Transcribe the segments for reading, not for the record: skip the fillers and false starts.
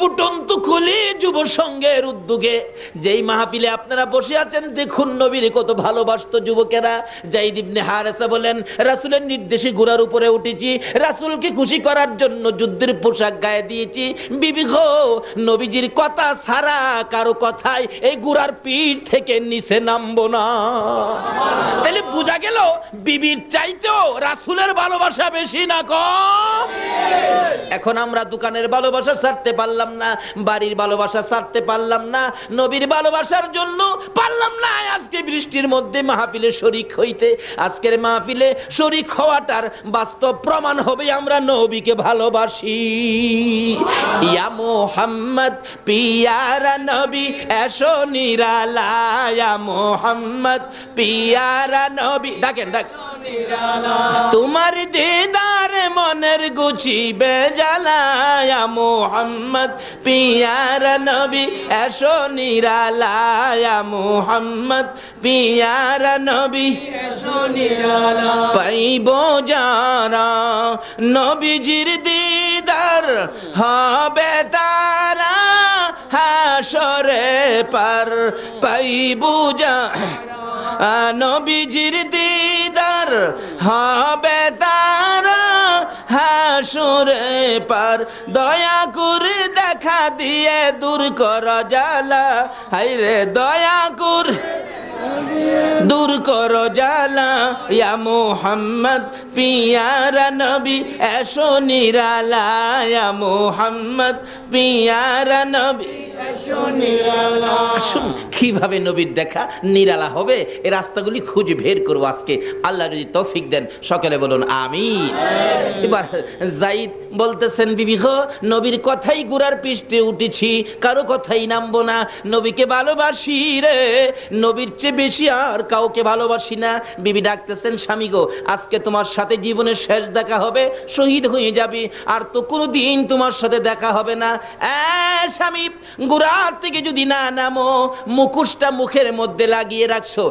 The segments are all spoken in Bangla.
ফুটন্ত খুলি যুব সংঘের উদ্যোগে যেই মাহফিলে আপনারা বসে আছেন, দেখুন নবীর কত ভালোবাসতো যুবকেরা। যায়েদ ইবনে হারেসা বলেন, রাসূলের নির্দেশে ঘোড়ার উপরে উঠেছি, রাসূলকে খুশি করার জন্য যুদ্ধের পোশাক গায়ে দিয়েছি। বিবি গো, নবীজির কথা ছাড়া কারো কথায় এই ঘোড়ার পিঠ থেকে নিচে নামবো না। তাহলে বোঝা গেল বিবির চাইতেও রাসূলের ভালোবাসা বেশি না কম? এখন আমরা দোকানের ভালোবাসা ছাড়তে পারলাম না, বাড়ির ভালোবাসা ছাড়তে পারলাম না, নবীর ভালোবাসার জন্য পারলাম না আজকে বৃষ্টির মধ্যে মাহফিলে শরীক হইতে। আজকের মাহফিলে শরীক হওয়াটার বাস্তব প্রমাণ হবে আমরা নবীকে ভালোবাসি। ইয়া মুহাম্মদ পিয়ারা নবী এসো নিরালায়, ইয়া মুহাম্মদ পিয়ারা নবী, ডাকেন ডাক, তোমার দিদার মনের গুছিবে জ্বালায়, মুহাম্মদ পিয়ারা নবী এসো নিরালায়, মুহাম্মদ পিয়ারা নবী এসো নিরালায়। পাইব যারা নবীজির দিদার হবে তারা হাসরে পার, পাইব যারা নবীজির দিদার হবে তারা হাসরে পার। দয়া করে দেখা দিয়ে দূর কর জ্বালা, হায়রে দয়া করে দূর কর জ্বালা। ইয়া মুহাম্মদ পিয়ারা নবী এসো নিরালা, ইয়া মুহাম্মদ পিয়ারা নবী এসো নিরালা। আসুন কিভাবে নবীর দেখা নিরালা হবে এই রাস্তাগুলি খুঁজে বের করবো আজকে, আল্লাহ যদি তৌফিক দেন। সকলে বলুন আমিন। এবার যায়েদ বলতেছেন, বিবি গো, নবীর কথাই ঘোড়ার পৃষ্ঠে উঠেছি, কারো কথাই নামবো না। নবীকে ভালোবাসি রে, নবীর চেয়ে বেশি আর কাউকে ভালোবাসি না। বিবি ডাকতেছেন, স্বামী গো, আজকে তোমার সাথে জীবনের শেষ দেখা হবে, শহীদ হয়ে যাবি, আর তো কোনো দিন তোমার সাথে দেখা হবে না। স্বামী, ঘোড়ার থেকে যদি না নামো, মুখোশটা মুখের মধ্যে লাগিয়ে রাখছো,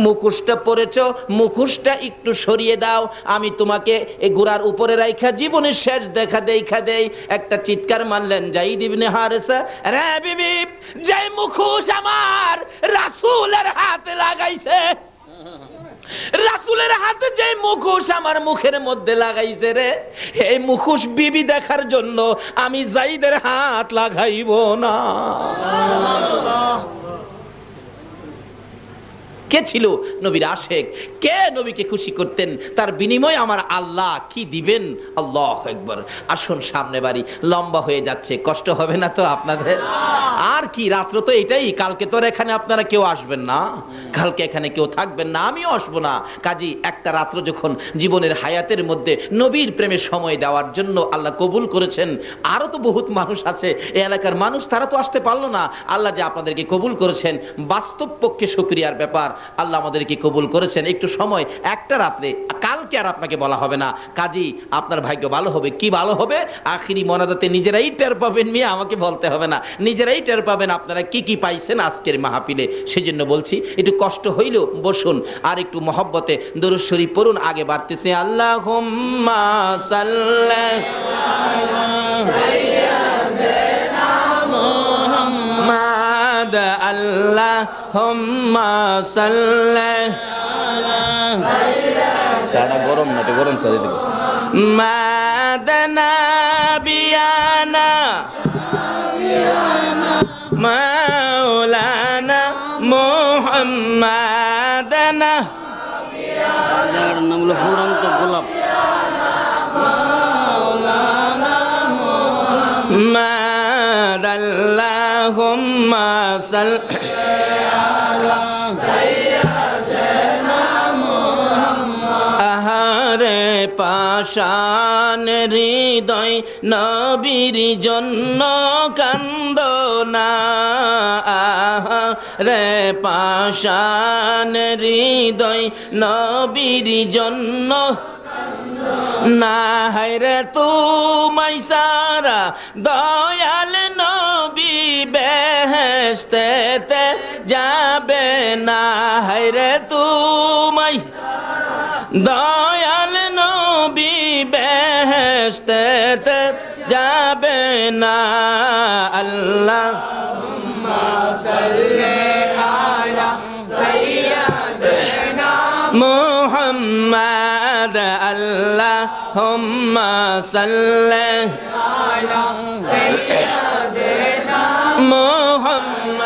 মুখোশটা পরেছ, মুখোশটা একটু সরিয়ে দাও, আমি তোমাকে এই ঘোড়ার উপরে রাইখা জীবনের শেষ দেখা দেখা দেই। একটা চিৎকার মারলেন যায়েদ ইবনে হারেসা, রে বিবি, যে মুখোশ আমার রাসূলের হাতে লাগাইছে, রাসূলের হাতে যে মুখোশ আমার মুখের মধ্যে লাগাইছে রে, এই মুখোশ বিবি দেখার জন্য আমি যায়েদের হাত লাগাইব না। কে ছিল নবীর আশেক? কে নবীকে খুশি করতেন? তার বিনিময়ে আমার আল্লাহ কি দিবেন? আল্লাহু আকবার। আসুন, সামনে বাড়ি লম্বা হয়ে যাচ্ছে, কষ্ট হবে না তো আপনাদের? আর কি, রাত্র তো এটাই, কালকে তো এখানে আপনারা কেউ আসবেন না, কালকে এখানে কেউ থাকবেন না, আমিও আসবো না। কাজী একটা রাত্র যখন জীবনের হায়াতের মধ্যে নবীর প্রেমে সময় দেওয়ার জন্য আল্লাহ কবুল করেছেন, আরো তো বহুত মানুষ আছে এই এলাকার মানুষ, তারা তো আসতে পারলো না। আল্লাহ যে আপনাদেরকে কবুল করেছেন, বাস্তব পক্ষে শুকরিয়ার ব্যাপার। আল্লাহ আমাদেরকে কবুল করেছেন। একটু সময়, একটা রাত্রে, কালকে আর আপনাকে বলা হবে না। কাজী আপনার ভাগ্য ভালো হবে। কি ভালো হবে? আখিরি মোনাজাতে নিজেরাই টের পাবেন, মিয়া আমাকে বলতে হবে না, নিজেরাই টের পাবেন আপনারা কি কি পাইছেন আজকের মাহফিলে। সেজন্য বলছি, একটু কষ্ট হইলেও বসুন, আর একটু মহব্বতে দরুদ শরীফ পড়ুন। আগে বাড়তেছে আল্লাহুম্মা সাল্লি আলা সাইয়্যিদিনা মুহাম্মাদ, আল্লাহুম্মা সাল্লি আলা সাইয়্যিদিনা, গরম না, গরম চলে দিব, মাদানা বিয়ানা মাওলানা মুহাম্মাদানা, যার নাম হলো ফুরন্ত গোলাপ, মাওলানা মুহাম্মাদ, আল্লাহুম্মা সাল্লি আলা সাইয়্যিদিনা মুহাম্মাদ। আহারে পাষাণ হৃদয় নবীর জন্য কান্দনা, আহারে পাষাণ হৃদয় নবীর জন্য না, হায়রে তুমাই সারা দয়াল নবী বেহেশতেতে যাবে না, হায়রে তুমাই দয়াল নবী বেহেশতেতে যাবে যাবে না আল্লাহ মুহাম্মদ আল্লাহুম্মা সাল্লি আলা সাইয়্যিদিনা মুহাম্মদ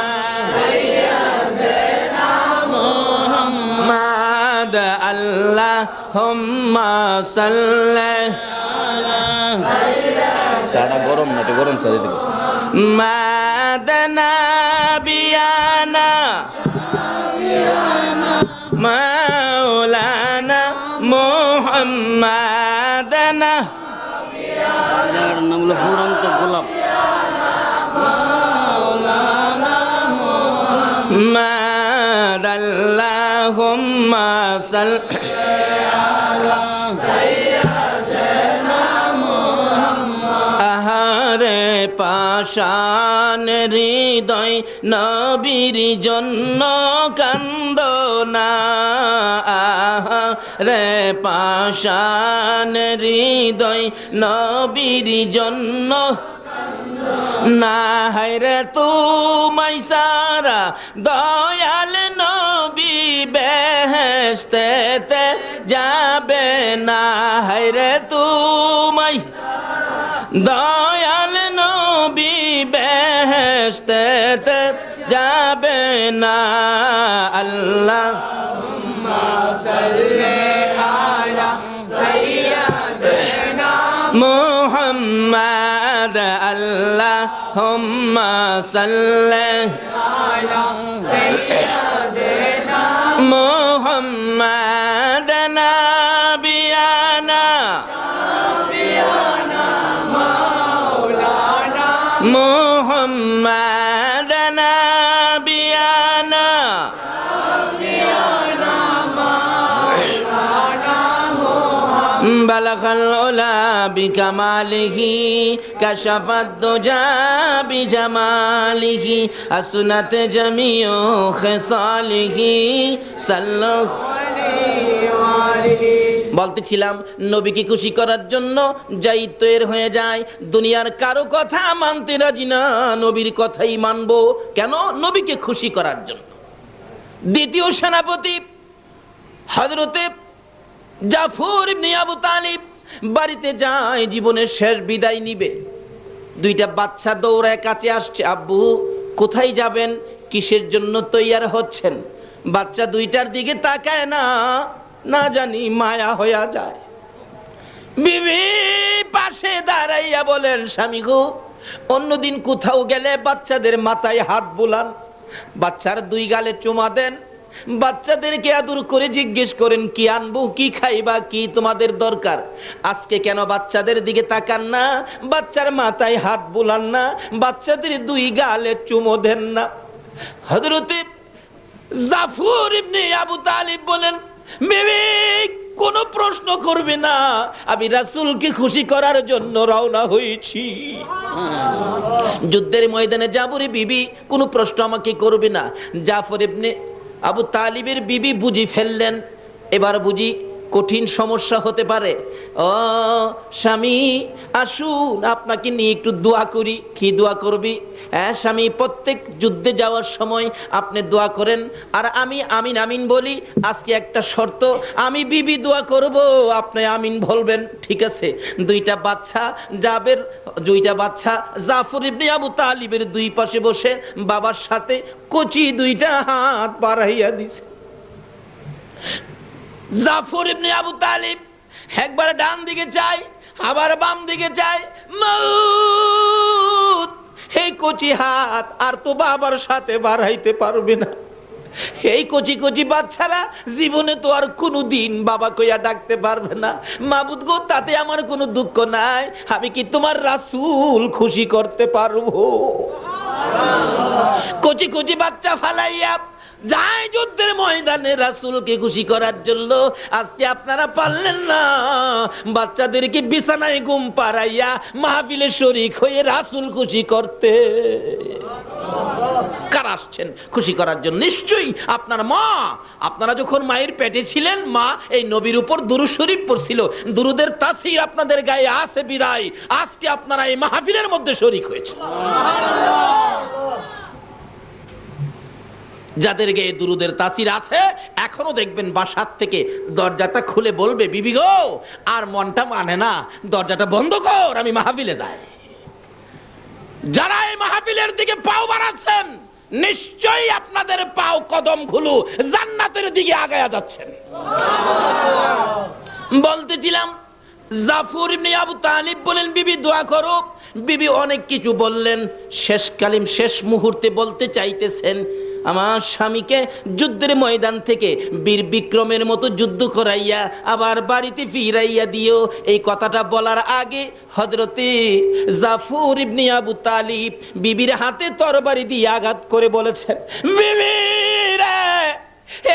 আল্লাহুম্মা সাল্লি আলা সাড়া গরম না, গরম চা দিতে মাদানা বিয়ানা মাওলানা মুহাম্মাদানা যার নাম হলো ফুরন্ত গোলাপ মাওলানা মুহাম্মাদ আল্লাহুম্মা সাল্লি আলা সাইয়্যিদিনা মুহাম্মাদ আহারে পাশান হৃদয় নবীর জন্য কান্দনা রে পাশান হৃদয় নবীর জন্য না হায়রে তুমাই সারা দয়াল নবী বেহেশতেতে যাবে না হায়রে তুমাই দয়াল নবী বেহেশতেতে যাবে না আল্লাহুম্মা সাল্লি আলা সাইয়্যিদিনা মুহাম্মদ আল্লাহুম্মা সাল্লি আলা সাইয়্যিদিনা মুহাম্মদ নাবিয়ানা মাওলানা মুহাম্মদ নাবিয়ানা বালাগাল উলা বিকামালিহি কাশাফাদ দুজা বিজামালিহি আসনাত জামিউ খিসালিহি সাল্লাল্লাহু আলাইহি ওয়া আলিহি। বলতেছিলাম নবীকে খুশি করার জন্য যাই তৈরি হয়ে যায়, দুনিয়ার কারো কথা মানতে রাজি না, নবীর কথাই মানবো। কেন? নবীকে খুশি করার জন্য। দ্বিতীয় সেনাপতি হযরতে জাফর ইবনে আবু তালিব বাড়িতে যায়, জীবনের শেষ বিদায় নিবে। দুইটা বাচ্চা দৌড়ায় কাছে আসছে, আব্বু কোথায় যাবেন, কিসের জন্য তৈয়ার হচ্ছেন? বাচ্চা দুইটার দিকে তাকায় না, না জানি মায়া হইয়া যায়। বিবি পাশে দাঁড়াইয়া বলেন, স্বামী গো, অন্যদিন কোথাও গেলে বাচ্চাদের মাথায় হাত বুলান, বাচ্চার দুই গালে চুমা দেন, বাচ্চাদেরকে আদর করে জিজ্ঞেস করেন কি আনবো, কি খাইবা, কি তোমাদের দরকার। আজকে কেন বাচ্চাদের দিকে তাকান না, বাচ্চার মাথায় হাত বুলান না, বাচ্চাদের দুই গালে চুমো দেন না? হযরতে জাফর ইবনে আবু তালিব বলেন, বিবি কোনো প্রশ্ন করবে না, আমি রাসূলকে খুশি করার জন্য রওনা হয়েছি। যুদ্ধের ময়দানে যাবরে বিবি, কোনো প্রশ্ন আমাকে করবে না। জাফর ইবনে আবু তালিবের বিবি বুঝি ফেললেন, এবার বুঝি কঠিন সমস্যা হতে পারে। ও স্বামী আসুন, আপনাকে নিয়ে একটু দোয়া করি। কি দোয়া করবি? হ্যাঁ স্বামী, প্রত্যেক যুদ্ধে যাওয়ার সময় আপনি দোয়া করেন আর আমি আমিন আমিন বলি। আজকে একটা শর্ত, আমি বিবি দোয়া করব, আপনি আমিন বলবেন, ঠিক আছে? দুইটা বাচ্চা জাফর ইবনে আবু তালিবের দুই পাশে বসে বাবার সাথে কচি দুইটা হাত বাড়াইয়া দিছে। জাফর ইবনে আবু তালিব একবার ডান দিকে চায়, আবার বাম দিকে চায়, মউত। এই কচি হাত আর তো বাবার সাথে বাড়াইতে পারবে না। এই কচি কচি বাচ্চারা জীবনে তো আর কোনোদিন বাবা কইয়া ডাকতে পারবে না। মাবুদ গো, তাতে আমার কোনো দুঃখ নাই, আমি কি তোমার রাসূল খুশি করতে পারবো? কচি কচি বাচ্চা ফালাইয়া যায় যুদ্ধের ময়দানে রাসূলকে খুশি করার জন্য। আজকে আপনারা পারলেন না বাচ্চাদেরকে বিছানায় ঘুম পাড়াইয়া মাহফিলে শরীক হয়ে রাসূল খুশি করতে। কারা আসছেন খুশি করার জন্য? নিশ্চয়ই আপনার মা। আপনারা যখন মায়ের পেটে ছিলেন, মা এই নবীর উপর দুরূদ শরীফ পড়ছিল। দুরুদের তাসির আপনাদের গায়ে আছে বিদায় আজকে আপনারা এই মাহফিলের মধ্যে শরীক হয়েছে। যাদের গায়ে দুরুদের তাসির আছে, এখনো দেখবেন বাসার থেকে দরজাটা খুলে বলবে, বিবি গো আর মনটা মানে না, দরজাটা বন্ধ কর, আমি মাহফিলে যাই। যারা এই মাহফিলের দিকে পাও বাড়াচ্ছেন, নিশ্চয়ই আপনাদের পাও কদম খুলু জান্নাতের দিকে আগায়া যাচ্ছেন। বলতেছিলাম, জাফর ইবনে আবু তালিব বলেন, বিবি দোয়া করো। বিবি অনেক কিছু বললেন, শেষ কালিম শেষ মুহূর্তে বলতে চাইতেছেন, আমার স্বামীকে যুদ্ধের ময়দান থেকে বীর বিক্রমের মতো যুদ্ধ করাইয়া আবার বাড়িতে ফিরাইয়া দিও। এই কথাটা বলার আগে হযরতে জাফর ইবনে আবু তালিব বিবির হাতে তরবারি দিয়ে আঘাত করে বলেছেন, বিবি রে,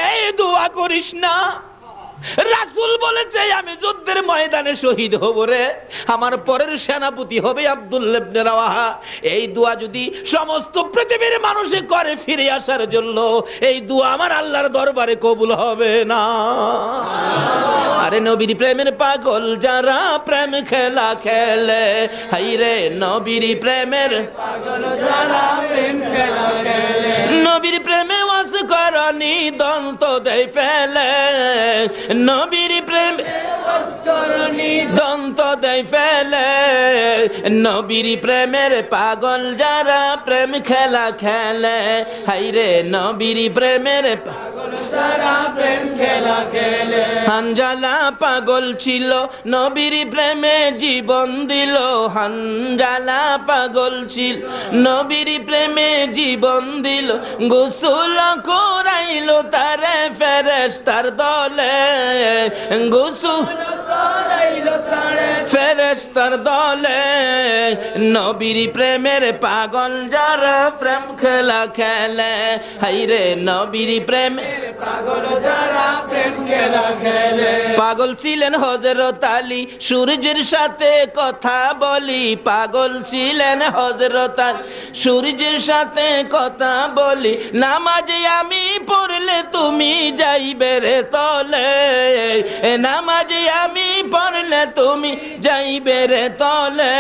এই দোয়া করিস না। রাসূল বলেছে আমি যুদ্ধের ময়দানে শহীদ হব রে, আমার পরের সেনাপতি হবে আব্দুল্লাহ ইবনে রাওয়াহা। এই দোয়া যদি সমস্ত পৃথিবীর মানুষে করে ফিরে আসার জন্য, এই দোয়া আমার আল্লাহর দরবারে কবুল হবে না। আরে নবীর প্রেমের পাগল যারা প্রেম খেলা খেলে, হাই রে নবীর প্রেমের পাগল যারা প্রেম খেলা খেলে, নবীর প্রেমে ওয়াস করনি দন্ত দেয় ফেলে, নবীর প্রেম দন্ত দেয় ফেলে, নবীর প্রেমের পাগল যারা প্রেম খেলা খেলে, হাই রে নবীর প্রেমের পাগল যারা প্রেম খেলা খেলে। হানজালা পাগল ছিল নবীর প্রেমে জীবন দিল, হানজালা পাগল ছিল নবীর প্রেমে জীবন দিল, গোসল করাইলো তারে ফেরেশতার দলে, গোসল করাইলো তারে ফেরেশতার দলে, নবীর প্রেমের পাগল যারা প্রেম খেলা খেলে, হাই রে নবীর প্রেমের পাগল যারা প্রেম খেলা খেলে। পাগল ছিলেন হযরত আলী, সূর্যের সাথে কথা বলি, পাগল ছিলেন হযরত আলী, সূর্যের সাথে কথা বলি, নামাজে আমি পড়লে তুমি যাইবে রে তলে, নামাজে আমি পড়লে তুমি যাইবে রে তলে,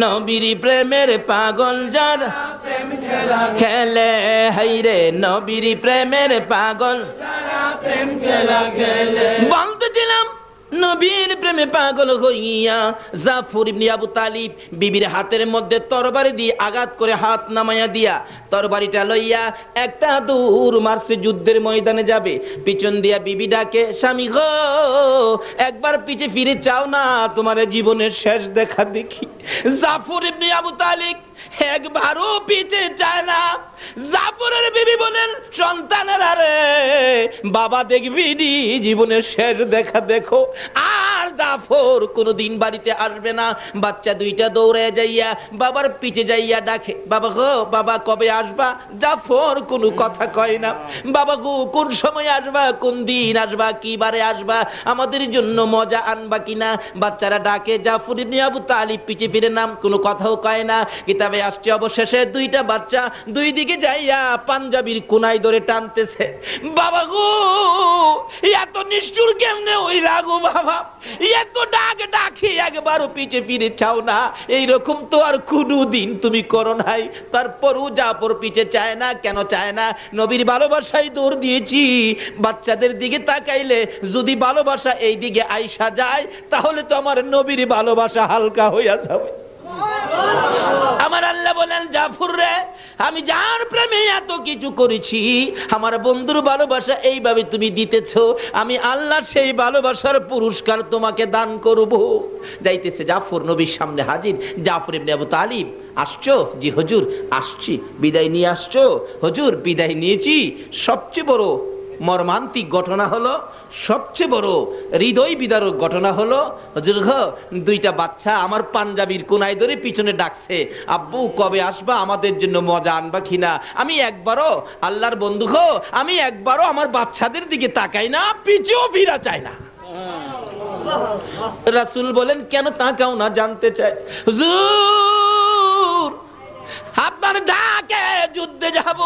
নবীর প্রেমের পাগল যারা প্রেম খেলা খেলে, হাই রে নবীর প্রেমের পাগল যারা প্রেম খেলা খেলে। বলতেছিলাম, নবীর প্রেমে পাগল হইয়া জাফর ইবনে আবু তালিব বিবির হাতের মধ্যে তরবারি দিয়ে আঘাত করে হাত নামাইয়া দিয়া তরবারিটা লইয়া একটা দৌড় মারছে, যুদ্ধের ময়দানে যাবে। পিছন দিয়া বিবি ডাকে, স্বামী গো একবার পিছে ফিরে চাও না, তোমার জীবনের শেষ দেখা দেখি। জাফর ইবনে আবু তালিব একবারও পিছে চায় না। জাফরের বিবি বলেন, সন্তানের আরে বাবা দেখবি নি, জীবনের শেষ দেখা দেখো। আর জাফর কোনোদিন বাড়িতে আসবে না। বাচ্চা দুইটা দৌড়ে যাইয়া বাবার পিছে যাইয়া ডাকে, বাবা গো বাবা কবে আসবা? জাফর কোনো কথা কয় না। বাবা গো কোন সময় আসবা, কোন দিন আসবা, কি বারে আসবা, আমাদের জন্য মজা আনবা কিনা? বাচ্চারা ডাকে, জাফর ইবনে আবু তালিব পিছে ফিরে নাম, কোনো কথাও কয় না। কিতাবে আসছে অবশেষে দুইটা বাচ্চা দুই দিকে যাইয়া পাঞ্জাবির কোনায় ধরে টানতেছে। বাবা গো এত নিষ্ঠুর কেমনে ওই লাগো বাবা, এত ডাক ডাকি একবারও পিছে ফিরে চাও না, এইরকম তো আর কোনো দিন তুমি করো নাই। তারপরও জাফর পিছে চায় না। কেন চায় না? নবীর ভালোবাসায় দৌড় দিয়েছি। বাচ্চাদের দিকে তাকাইলে যদি ভালোবাসা এই দিকে আইসা যায়, তাহলে তো আমার নবীর ভালোবাসা হালকা হইয়া যাবে। আমার আল্লাহ বলেন, জাফর রে আমি যার প্রেমে এত কিছু করেছি, আমার বন্ধুর ভালোবাসা এইভাবে তুমি দিতেছো, আমি আল্লাহ সেই ভালোবাসার পুরস্কার তোমাকে দান করব। যাইতেছে জাফর নবীর সামনে হাজির। জাফর ইবনে আবু তালিব, আসছো? জি হুজুর আসছি। বিদায় নিয়ে আসছো? হুজুর বিদায় নিয়েছি। সবচেয়ে বড় মর্মান্তিক ঘটনা হলো, সবচেয়ে বড় হৃদয় বিদারক ঘটনা হলো, হুজুর গো দুইটা বাচ্চা আমার পাঞ্জাবির কোনায় ধরে পিছনে ডাকছে, আব্বু কবে আসবা, আমাদের জন্য মজা আনবা কিনা? আমি একবারও, আল্লাহর বন্ধু গো, আমি একবারও আমার বাচ্চাদের দিকে তাকাই না, পিছেও ফিরা চাই না। রাসূল বলেন, কেন তাকাও না? জানতে চাই। হুজুর আপনার ডাকে যুদ্ধে যাব,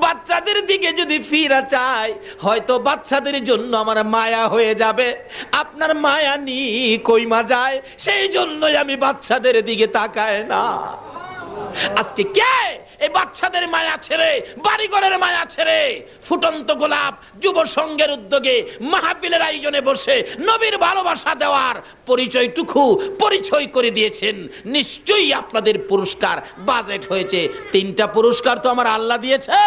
বাচ্চাদের দিকে যদি ফিরা চাই, হয়তো বাচ্চাদের জন্য আমার মায়া হয়ে যাবে। আপনার মায়া নি কইমা যায়, সেই জন্যই আমি বাচ্চাদের দিকে তাকায় না। আজকে কে এই বাচ্চাদের মায়া ছেড়ে, বাড়িঘরের মায়া ছেড়ে, ফুটন্ত গোলাপ যুব সংঘের উদ্যোগে মাহফিলের আয়োজনে বসে নবীর ভালোবাসা দেওয়ার পরিচয় করে দিয়েছেন? নিশ্চয়ই আপনাদের পুরস্কার বাজেট হয়েছে। 3টা পুরস্কার তো আমার আল্লাহ দিয়েছে।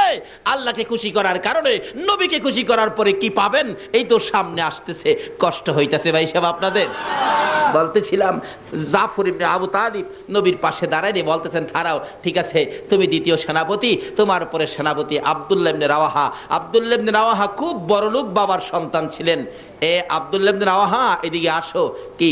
আল্লাহকে খুশি করার কারণে নবীকে খুশি করার পরে কি পাবেন, এই তো সামনে আসতেছে। কষ্ট হইতাছে ভাই সাহেব আপনাদের। বলতেছিলাম, জাফর ইবনে আবু তালিব নবীর পাশে দাঁড়ায় বলতেছেন, দাঁড়াও, ঠিক আছে, তুমি দ্বিতীয় সেনাপতি, তোমার উপরে সেনাপতি আব্দুল্লাহ ইবনে রাওয়াহা। আব্দুল্লাহ ইবনে রাওয়াহা খুব বড়লোক বাবার সন্তান ছিলেন। এ আব্দুল্লাহ ইবনে রাওয়াহা, এদিকে আসো। কি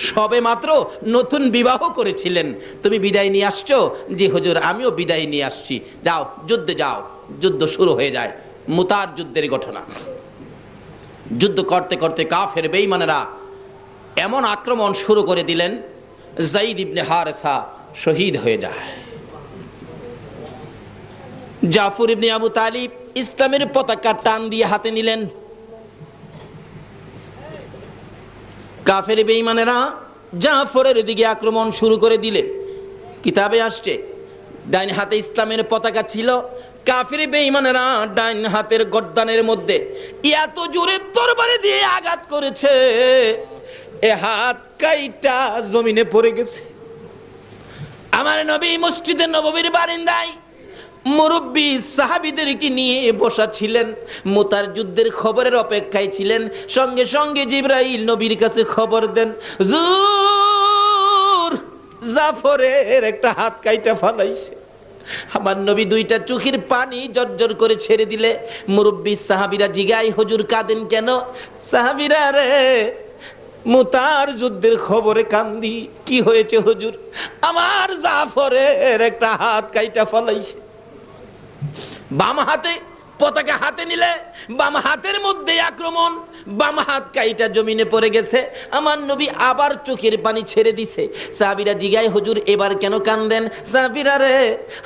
সবে মাত্র নতুন বিবাহ করেছিলেন, তুমি বিদায় নিয়ে আসছো? জি হুজুর, আমিও বিদায় নিয়ে আসছি। যাও, যুদ্ধে যাও। যুদ্ধ শুরু হয়ে যায়। মুতার যুদ্ধের ঘটনা। যুদ্ধ করতে করতে কাফের বেঈমানেরা এমন আক্রমণ শুরু করে দিলেন, যায়েদ ইবনে হারেসা শহীদ হয়ে যায়। জাফর ইবনে আবু তালিব ইসলামের পতাকা টান দিয়ে হাতে নিলেন। কাফের বেঈমানেরা জাফরের দিকে আক্রমণ শুরু করে দিলে, কিতাবে আসছে ডাইন হাতে ইসলামের পতাকা ছিল, কাফের বেঈমানেরা ডাইন হাতের গর্দানের মধ্যে এত জোরে তরবারি দিয়ে আঘাত করেছে, এ হাত কাইটা জমিনে পড়ে গেছে। আমার নবী মসজিদে নববীর বারিন্দায় মুরব্বী সাহাবীদেরকে নিয়ে বসা ছিলেন, মুতার যুদ্ধের খবরের অপেক্ষায় ছিলেন। সঙ্গে সঙ্গে জিবরাইল নবীর কাছে খবর দেন, হুজুর, জাফরের একটা হাত কাইটা ফালাইছে। আমার নবী 2টা চোখের পানি জর্জর করে ছেড়ে দিলে মুরব্বী সাহাবীরা জিগায়, হুজুর কাঁদেন কেন? সাহাবীরা রে, মুতার যুদ্ধের খবরে কান্দি। কি হয়েছে হুজুর? আমার জাফরের একটা হাত কাইটা ফলাইছে। বাম হাতে পতাকা হাতে নিলে বাম হাতের মধ্যে আক্রমণ, বাম হাত কাইটা জমিনে পড়ে গেছে। আমার নবী আবার চোখের পানি ছেড়ে দিছে। সাহাবীরা জিগায়, হুজুর এবার কেন কান্দেন? সাহাবীরা রে,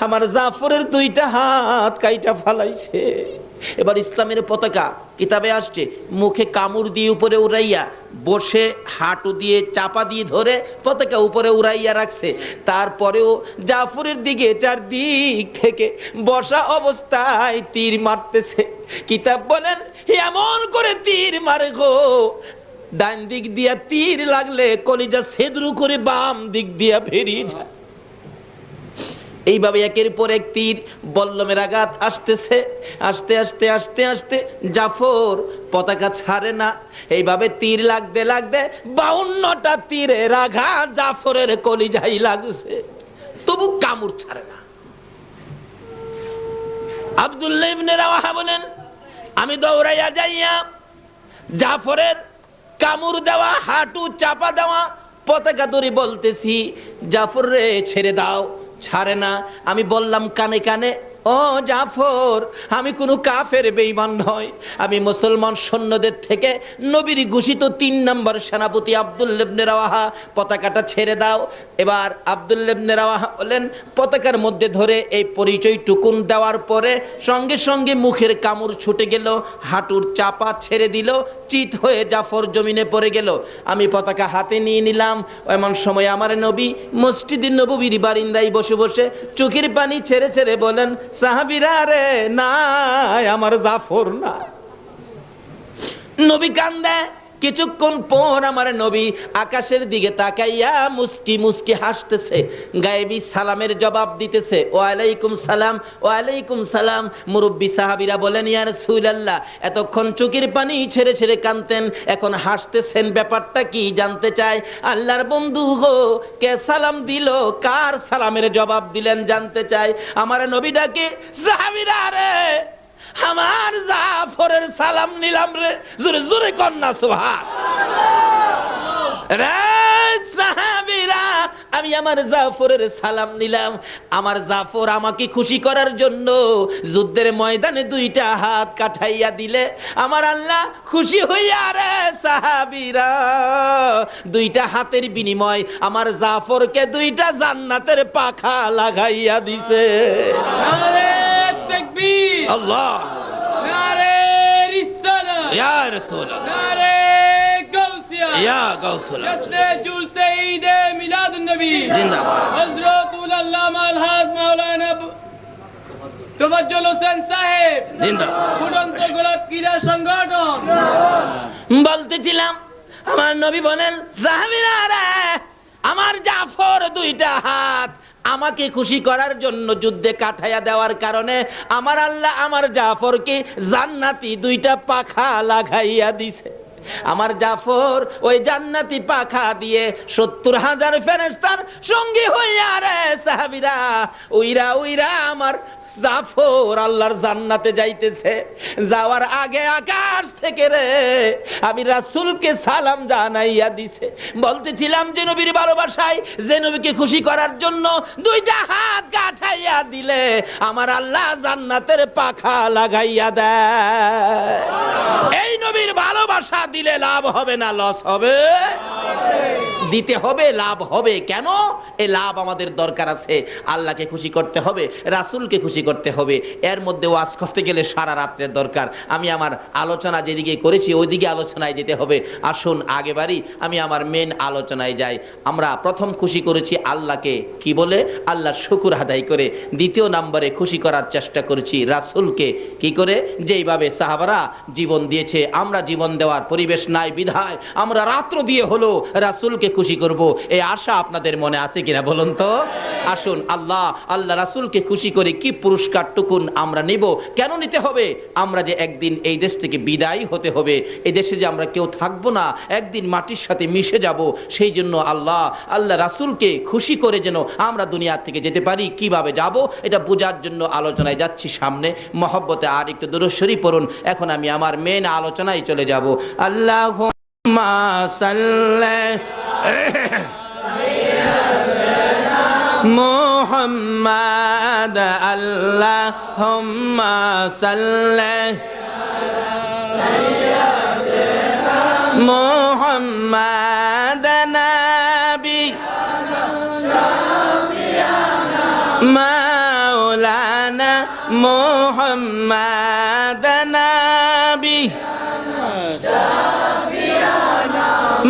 আমার জাফরের 2টা হাত কাইটা ফালাইছে। এবার ইসলামের পতাকা, কিতাবে আসছে, মুখে কামড় দিয়ে উপরে উড়াইয়া বসে হাঁটু দিয়ে চাপা দিয়ে ধরে পতাকা উপরে উড়াইয়া রাখছে। তারপরেও জাফরের দিকে চারদিক থেকে বসা অবস্থায় তীর মারতেছে। কিতাব বলেন, এমন করে তীর মারে গো, ডান দিক দিয়া তীর লাগলে কলিজা ছেদ্রু করে বাম দিক দিয়া বেরিয়ে যায়। এইভাবে একের পর এক তীর বল্লমের আঘাত আসতেছে। আস্তে আস্তে আস্তে আস্তে জাফর পতাকা ছাড়ে না। এইভাবে তীর লাগতে লাগতে 52টা তীরের আঘাত জাফরের কলিজায় লাগছে, তবু কামড় ছাড়ে না। আব্দুল্লাহ ইবনে রাওয়াহা বলেন, আমি দৌড়াইয়া যাইয়া জাফরের কামড় দেওয়া, হাঁটু চাপা দেওয়া পতাকা ধরে বলতেছি, জাফর রে ছেড়ে দাও, ছাড়ে না। আমি বললাম কানে কানে, ও জাফর, আমি কোনো কাফের বেঈমান নই, আমি মুসলমান সৈন্যদের থেকে নবীর ঘোষিত 3 নম্বর সেনাপতি আব্দুল্লাহ ইবনে রাওয়াহা, পতাকাটা ছেড়ে দাও। এবার আব্দুল্লাহ ইবনে রাওয়াহা বলেন, পতাকার মধ্যে ধরে এই পরিচয় টুকুন দেওয়ার পরে সঙ্গে সঙ্গে মুখের কামড় ছুটে গেল, হাঁটুর চাপা ছেড়ে দিল, চিত হয়ে জাফর জমিনে পড়ে গেল। আমি পতাকা হাতে নিয়ে নিলাম। এমন সময় আমার নবী মসজিদে নববীর বারিন্দায় বসে বসে চোখের পানি ছেড়ে ছেড়ে বলেন, সাহাবীরা রে, না, আমার জাফর না। নবী কান্দে। কিছুক্ষণ পর আমার নবী আকাশের দিকে তাকাইয়া মুস্কি মুস্কি হাসতেছে, গায়েবী সালামের জবাব দিতেছে, ওয়ালাইকুম সালাম, ওয়ালাইকুম সালাম। মুরব্বী সাহাবীরা বলেন, ইয়া রাসূলুল্লাহ, এতক্ষণ চোখের পানি ছেড়ে ছেড়ে কাঁদতেন, এখন হাসতেছেন, ব্যাপারটা কি জানতে চাই। আল্লাহর বন্ধু গো, কে সালাম দিল, কার সালামের জবাব দিলেন জানতে চাই। আমার নবী ডাকে, সাহাবীরা রে, আমার জাফরের সালাম নিলাম রে। জোরে জোরে কন্যা সুবহান। রে সাহাবীরা, আমি আমার জাফরের সালাম নিলাম। আমার জাফর আমাকে খুশি করার জন্য যুদ্ধের ময়দানে দুইটা হাত কাঠাইয়া দিলে আমার আল্লাহ খুশি হইয়া রে সাহাবীরা দুইটা হাতের বিনিময় আমার জাফরকে দুইটা জান্নাতের পাখা লাগাইয়া দিছে। নারে তাকবীর, আল্লাহ, নারে রিসালাত, ইয়া রাসূলুল্লাহ, নারে গাউসিয়া, ইয়া গাউসুল্লাহ, জশ্নে জুলসে ঈদে মিলাদুন নবী জিন্দাবাদ। হযরতুল আল্লামা আলহাজ মাওলানা তোফাজ্জল হোসেন সাহেব জিন্দাবাদ। ফুটন্ত গোলাপ ক্রীড়া সংগঠন। বলতেছিলাম আমার নবী বলেন সাহাবীরা রে আমার জাফর দুইটা হাত আমাকে খুশি করার জন্য যুদ্ধে কাঠাইয়া দেওয়ার কারণে আমার আল্লাহ আমার জাফরকে জান্নাতি দুইটা পাখা লাগাইয়া দিছে। আমার জাফর ওই জান্নাতি পাখা দিয়ে ৭০,০০০ ফেরেশতার সঙ্গী হইয়া রে সাহাবীরা উইরা উইরা আমার জাফর আল্লাহর জান্নাতে যাইতেছে। যাওয়ার আগে আকাশ থেকে রে আমি রাসূলকে সালাম জানাইয়া দিছে। বলতেছিলাম যে নবীর ভালোবাসায় যে নবীকে খুশি করার জন্য দুইটা হাত গাঁঠাইয়া দিলে আমার আল্লাহ জান্নাতের পাখা লাগাইয়া দেয়। এই নবীর ভালোবাসা দিলে লাভ হবে না লস হবে? দিতে হবে, লাভ হবে। কেন? এই লাভ আমাদের দরকার আছে। আল্লাহকে খুশি করতে হবে, রাসূলকে খুশি করতে হবে। এর মধ্যে ওয়াজ করতে গেলে সারা রাত্রের দরকার। আমি আমার আলোচনা যেদিকে করেছি ওইদিকে আলোচনায় যেতে হবে। আসুন আগে বাড়ি, আমি আমার মেন আলোচনায় যাই। আমরা প্রথম খুশি করেছি আল্লাহকে, কি বলে? আল্লাহর শুকর আদায় করে। দ্বিতীয় নম্বরে খুশি করার চেষ্টা করেছি রাসূলকে, কি করে? যেইভাবে সাহাবারা জীবন দিয়েছে, আমরা জীবন দেওয়ার পরিবেশ নাই বিধায় আমরা রাত্র দিয়ে হলো রাসূলকে খুশি করব। এই আশা আপনাদের মনে আছে কিনা বলুন তো? আসুন আল্লাহ রাসূলকে খুশি করে কি পুরস্কার টুকুন আমরা নিব। কেন নিতে হবে? আমরা যে একদিন এই দেশ থেকে বিদায় হতে হবে, এই দেশে যে আমরা কেউ থাকবো না, একদিন মাটির সাথে মিশে যাব। সেই জন্য আল্লাহ রাসূলকে খুশি করে যেন আমরা দুনিয়া থেকে যেতে পারি। কিভাবে যাব এটা বোঝার জন্য আলোচনায় যাচ্ছি সামনে। মহব্বতে আর একটু দুরূদ শরীফ পড়ুন। এখন আমি আমার মেন আলোচনায় চলে যাব। আল্লাহুম্মা সাল্লি মুহাম্মাদ, আল্লাহুম্মা সাল্লি মুহাম্মাদ নবী মাওলানা মুহাম্মাদ নবী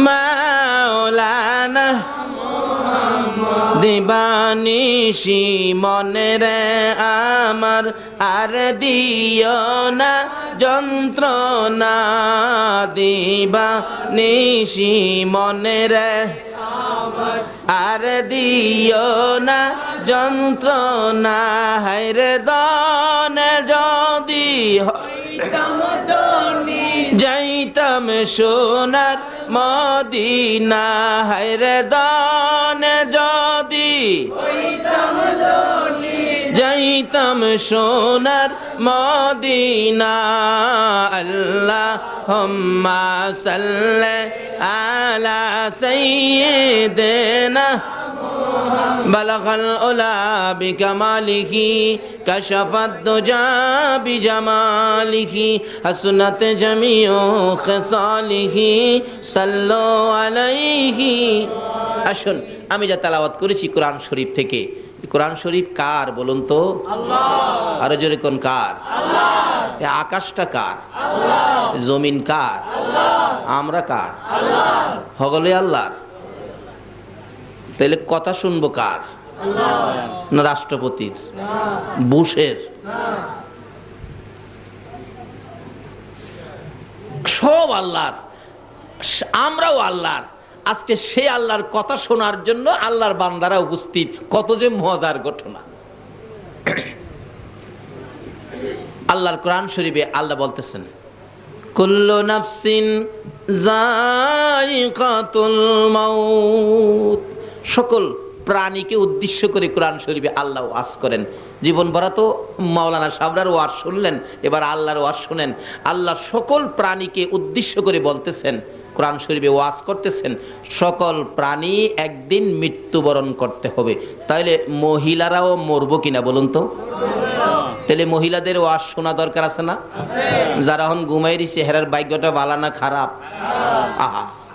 মাওলানা দিবানিশি মনের আমার আর দিও না যন্ত্রণা, দিবানিশি মনের আর দিও না যন্ত্রণা, হায়রে দন যদি যাইতাম সোনার মদিনা, হায়রে দন যদি যাইতাম সোনার মদিনা। আল্লাহুম্মা সাল্লি আলা সাইয়্যিদিনা বালাগাল উলা বিকামালিহি কাশাফাদ দুজা বিজামালিহি হাসনাত জামিউ খিসালিহি সাল্লু আলাইহি। আসুন আমি যা তেলাওয়াত করেছি কোরআন শরীফ থেকে, কোরআন শরীফ কার বলুন তো? আল্লাহ। আরো জোরে কোন কার? আল্লাহ। এই আকাশটা কার? আল্লাহ। জমিন কার? আল্লাহ। আমরা কার? আল্লাহ। হগলে আল্লাহ। তাহলে কথা শুনবো কার? আল্লাহ। না রাষ্ট্রপতির? না বুশের? না, সব আল্লাহর, আমরাও আল্লাহর। আজকে সে আল্লাহর কথা শোনার জন্য আল্লাহর বান্দারা উপস্থিত। কত যে মজার ঘটনা। আল্লাহর কোরআন শরীফে আল্লাহ বলতেছেন কুল্লু নাফসিন যায়িকাতুল মাউত। সকল প্রাণীকে উদ্দেশ্য করে কোরআন শরীফে আল্লাহ ওয়াজ করেন। জীবন ভরা তো মাওলানা সাবরার ওয়াজ শুনলেন, এবার আল্লাহর ওয়াজ শুনেন। আল্লাহ সকল প্রাণীকে উদ্দেশ্য করে বলতেছেন কোরআন শরীফে ওয়াজ করতেছেন সকল প্রাণী একদিন মৃত্যুবরণ করতে হবে। তাহলে মহিলারাও মরবো কিনা বলুন তো? তাহলে মহিলাদের ওয়াজ শোনা দরকার আছে না? যারা এখন ঘুমাইরি চেহারার ভাগ্যটা ভালো না খারাপ? আহা,